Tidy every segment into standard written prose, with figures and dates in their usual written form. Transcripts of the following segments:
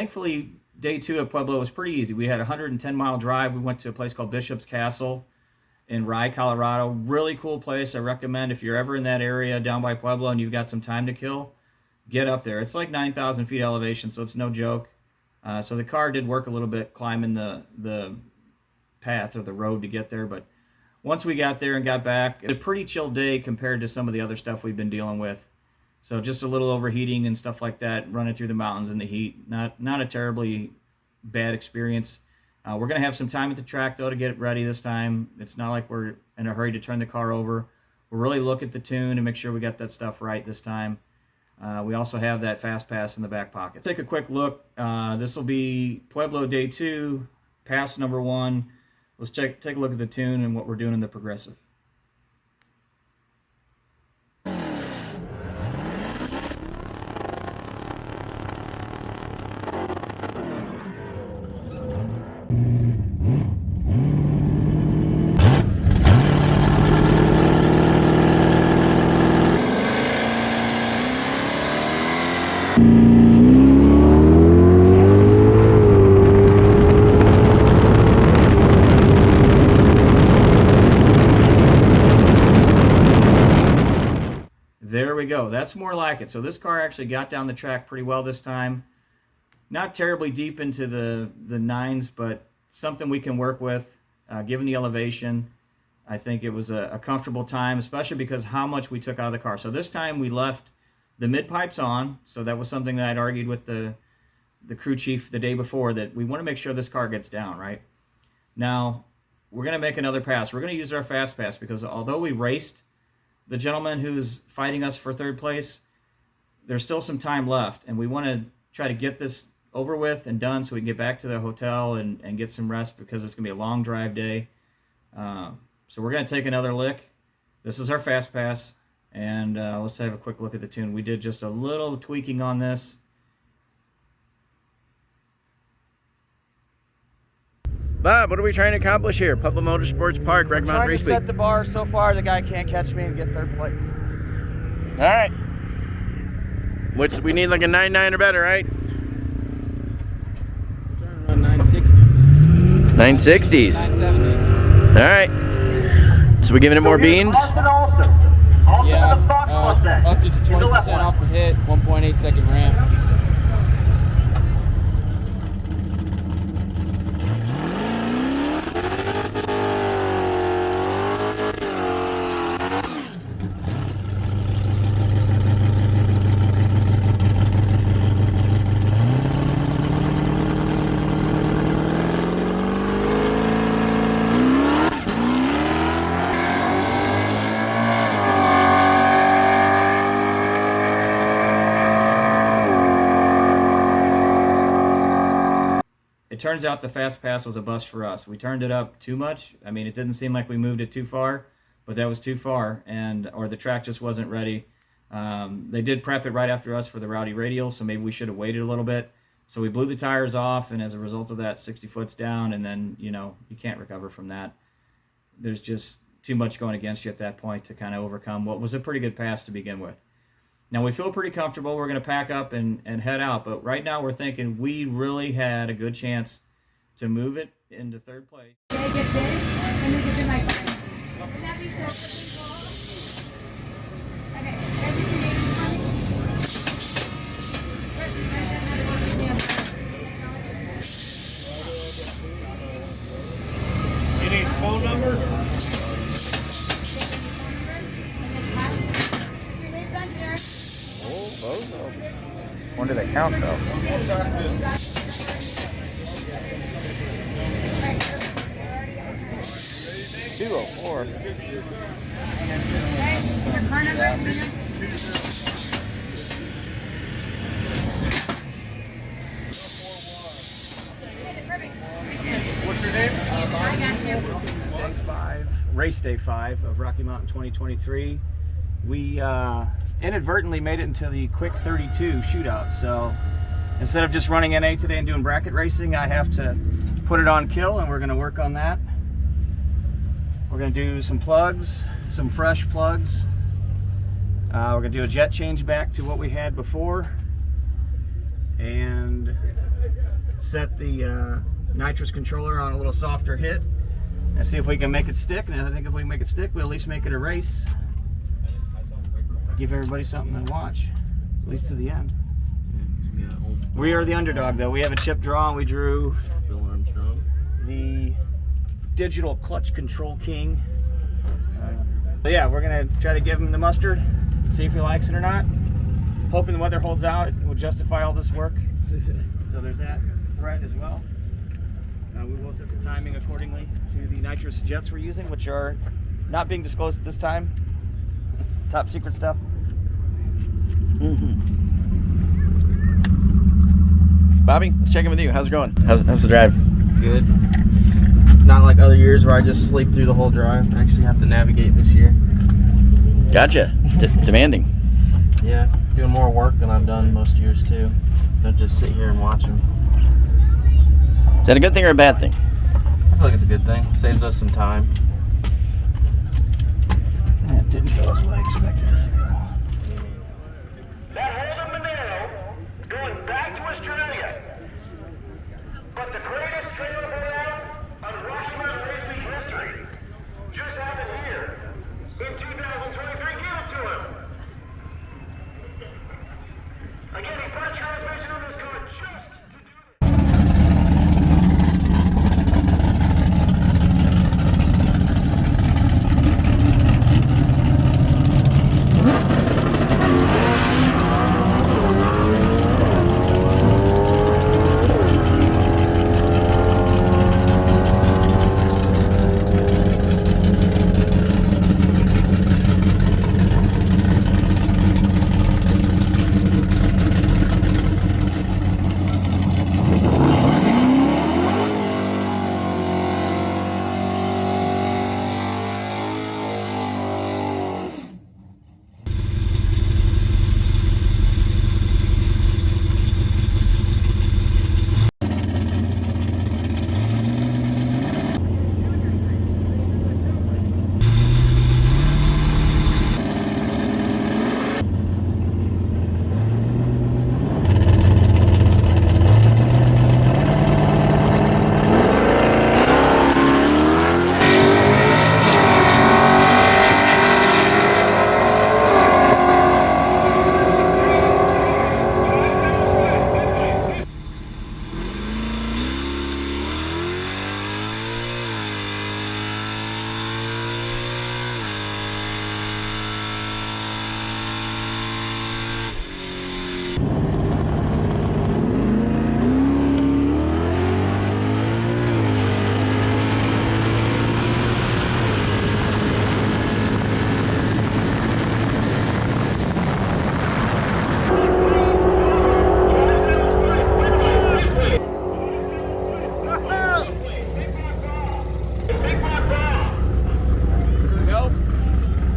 thankfully, day 2 of Pueblo was pretty easy. We had a 110-mile drive. We went to a place called Bishop's Castle in Rye, Colorado. Really cool place. I recommend if you're ever in that area down by Pueblo and you've got some time to kill, get up there. It's like 9,000 feet elevation, so it's no joke. So the car did work a little bit climbing the path or the road to get there, but once we got there and got back, it was a pretty chill day compared to some of the other stuff we've been dealing with. So just a little overheating and stuff like that, running through the mountains in the heat. Not a terribly bad experience. We're going to have some time at the track, though, to get it ready this time. It's not like we're in a hurry to turn the car over. We'll really look at the tune and make sure we got that stuff right this time. We also have that fast pass in the back pocket. Let's take a quick look. This will be Pueblo Day 2, pass number 1. Let's take a look at the tune and what we're doing in the progressive. There we go. That's more like it. So this car actually got down the track pretty well this time. Not terribly deep into the 9s, but something we can work with. Given the elevation, I think it was a comfortable time, especially because how much we took out of the car. So this time we left the mid-pipes on, so that was something that I'd argued with the crew chief the day before, that we want to make sure this car gets down, right? Now, we're going to make another pass. We're going to use our fast pass because although we raced the gentleman who's fighting us for 3rd place, there's still some time left, and we want to try to get this over with and done so we can get back to the hotel and get some rest because it's going to be a long drive day. So we're going to take another lick. This is our fast pass, and let's have a quick look at the tune. We did just a little tweaking on this. Bob, what are we trying to accomplish here? Pueblo Motorsports Park, Red Mountain Race Week. Trying to set the bar. So far, the guy can't catch me and get 3rd place. All right. Which we need like a 9.9 or better, right? We're trying to run 960s. 960s. 970s. All right. So we're giving it more beans? Yeah, up to 20% off the hit, 1.8 second ramp. It turns out the fast pass was a bust for us. We turned it up too much. I mean, it didn't seem like we moved it too far, but that was too far, or the track just wasn't ready. They did prep it right after us for the Rowdy Radial, so maybe we should have waited a little bit. So we blew the tires off, and as a result of that, 60 foot's down, and then, you can't recover from that. There's just too much going against you at that point to kind of overcome what was a pretty good pass to begin with. Now, we feel pretty comfortable. We're going to pack up and head out. But right now, we're thinking we really had a good chance to move it into 3rd place. You need a phone number? When do they count, though? $204. What's your name? I got you. Day 5, race day 5 of Rocky Mountain 2023. We inadvertently made it into the quick 32 shootout. So instead of just running NA today and doing bracket racing, I have to put it on kill, and we're going to work on that. We're going to do some plugs, some fresh plugs. We're going to do a jet change back to what we had before. and set the nitrous controller on a little softer hit and see if we can make it stick. And I think if we can make it stick, we'll at least make it a race. Give everybody something to watch, at least to the end. We are the underdog, though. We have a chip draw, and we drew Bill Armstrong, the digital clutch control king. But yeah, we're gonna try to give him the mustard, see if he likes it or not. Hoping the weather holds out, it will justify all this work. So there's that threat as well. We will set the timing accordingly to the nitrous jets we're using, which are not being disclosed at this time. Top secret stuff. Bobby, let's check in with you. How's it going? How's the drive? Good. Not like other years where I just sleep through the whole drive. I actually have to navigate this year. Gotcha. Demanding. Yeah, doing more work than I've done most years too. Don't just sit here and watch them. Is that a good thing or a bad thing? I feel like it's a good thing. Saves us some time. That didn't go as what I expected it to go. That Holden Monero going back to Australia. But the greatest trailer blowout on Rocky Mountain Racing history just happened here in 2023. Give it to him. Again, he put a transmission on this car just to do it.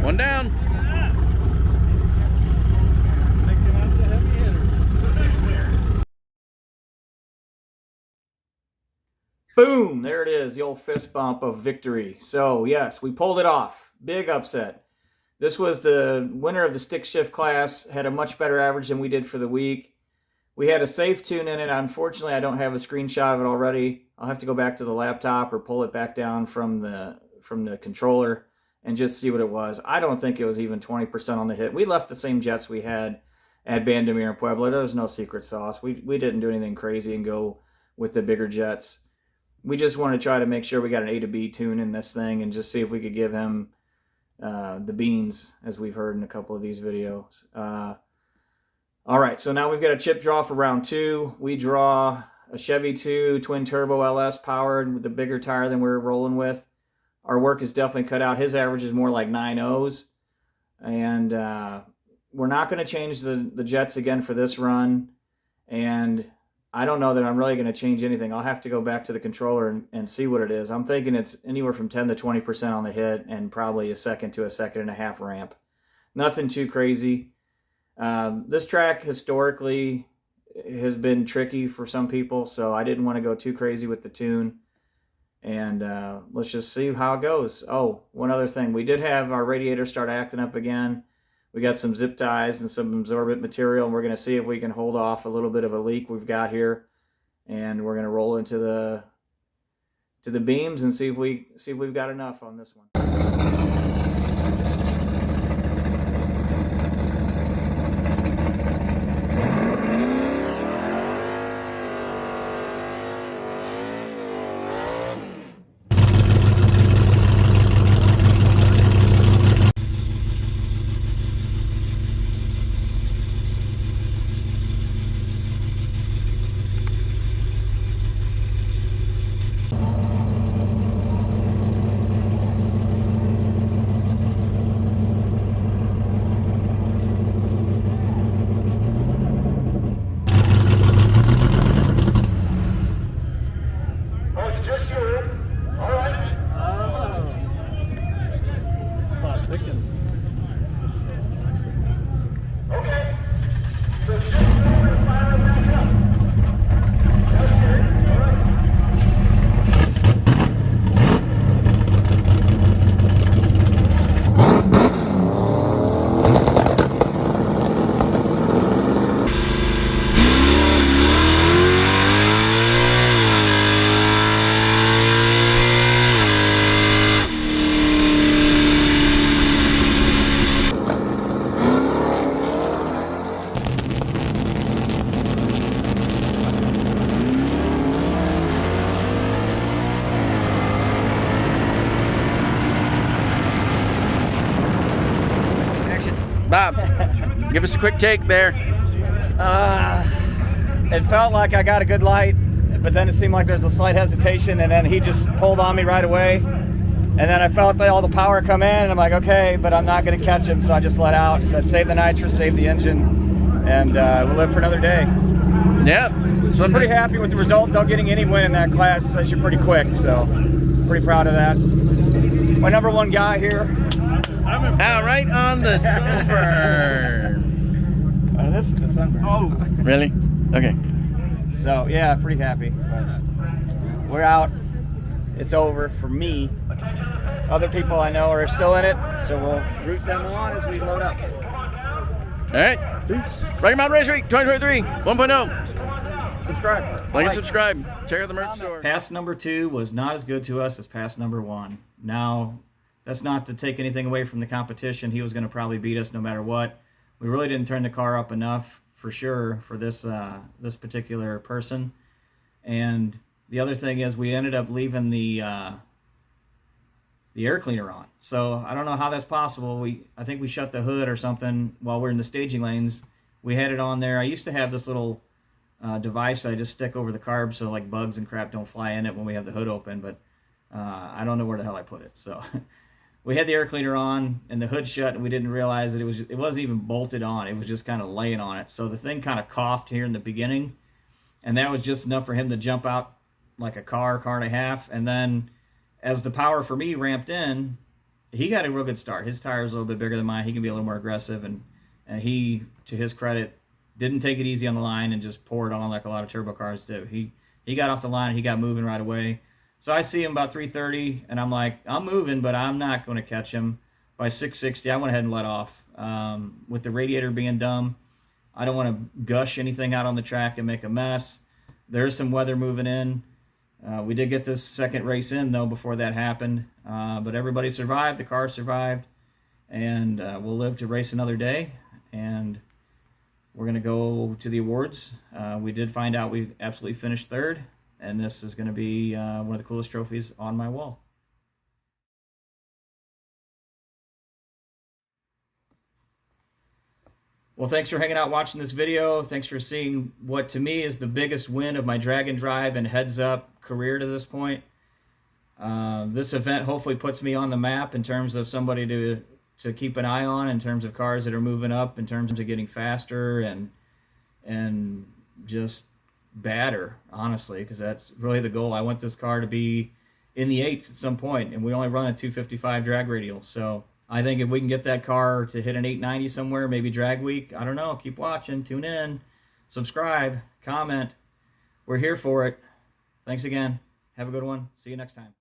One down. Boom! There it is, the old fist bump of victory. So yes, we pulled it off. Big upset. This was the winner of the stick shift class, had a much better average than we did for the week. We had a safe tune in it. Unfortunately, I don't have a screenshot of it already. I'll have to go back to the laptop or pull it back down from the controller and just see what it was. I don't think it was even 20% on the hit. We left the same jets we had at Bandamere and Pueblo. There was no secret sauce. We didn't do anything crazy and go with the bigger jets. We just want to try to make sure we got an A to B tune in this thing and just see if we could give him the beans, as we've heard in a couple of these videos. All right, so now we've got a chip draw for round 2. We draw a Chevy 2 twin turbo LS powered with a bigger tire than we're rolling with. Our work is definitely cut out. His average is more like 9.0s. And we're not going to change the jets again for this run. And I don't know that I'm really going to change anything. I'll have to go back to the controller and see what it is. I'm thinking it's anywhere from 10 to 20% on the hit and probably a second to a second and a half ramp. Nothing too crazy. This track historically has been tricky for some people, so I didn't want to go too crazy with the tune. And let's just see how it goes. Oh, one other thing. We did have our radiator start acting up again. We got some zip ties and some absorbent material, and we're going to see if we can hold off a little bit of a leak we've got here. And we're going to roll into the beams and see if we've got enough on this one. Oh, it's just you. All right. Okay. So just move and fire it back up. Okay. All right. Bob, give us a quick take there. It felt like I got a good light, but then it seemed like there was a slight hesitation, and then he just pulled on me right away. And then I felt all the power come in, and I'm like, okay, but I'm not going to catch him, so I just let out. I said, save the nitrous, save the engine, and we'll live for another day. Yep. I'm pretty happy with the result, though. Getting any win in that class says you're pretty quick, so pretty proud of that. My number one guy here. Right on the sunburn. This is the sunburn. Oh, really? Okay. So yeah, pretty happy. But we're out. It's over for me. Other people I know are still in it, so we'll root them on as we load up. All right. Rocky Mountain Race Week 2023 1.0. Subscribe. Like and subscribe. Check out the merch store. Pass number 2 was not as good to us as pass number 1. Now, that's not to take anything away from the competition. He was going to probably beat us no matter what. We really didn't turn the car up enough, for sure, for this this particular person. And the other thing is we ended up leaving the air cleaner on. So I don't know how that's possible. I think we shut the hood or something while we're in the staging lanes. We had it on there. I used to have this little device that I just stick over the carb so like bugs and crap don't fly in it when we have the hood open, but I don't know where the hell I put it. So we had the air cleaner on and the hood shut, and we didn't realize that it wasn't even bolted on. It was just kind of laying on it. So the thing kind of coughed here in the beginning, and that was just enough for him to jump out like a car and a half. And then as the power for me ramped in, he got a real good start. His tire is a little bit bigger than mine. He can be a little more aggressive, and he, to his credit, didn't take it easy on the line and just pour it on like a lot of turbo cars do. He got off the line, he got moving right away. So I see him about 330, and I'm like, I'm moving, but I'm not going to catch him. By 660, I went ahead and let off. With the radiator being dumb, I don't want to gush anything out on the track and make a mess. There's some weather moving in. We did get this second race in, though, before that happened. But everybody survived. The car survived. And we'll live to race another day. And we're going to go to the awards. We did find out we absolutely finished third. And this is going to be one of the coolest trophies on my wall. Well, thanks for hanging out watching this video. Thanks for seeing what to me is the biggest win of my drag and drive and heads up career to this point. This event hopefully puts me on the map in terms of somebody to keep an eye on, in terms of cars that are moving up, in terms of getting faster and just badder, honestly, because that's really the goal. I want this car to be in the 8s at some point, and we only run a 255 drag radial. So I think if we can get that car to hit an 890 somewhere, maybe drag week, I don't know, keep watching, tune in, subscribe, comment. We're here for it. Thanks again. Have a good one. See you next time.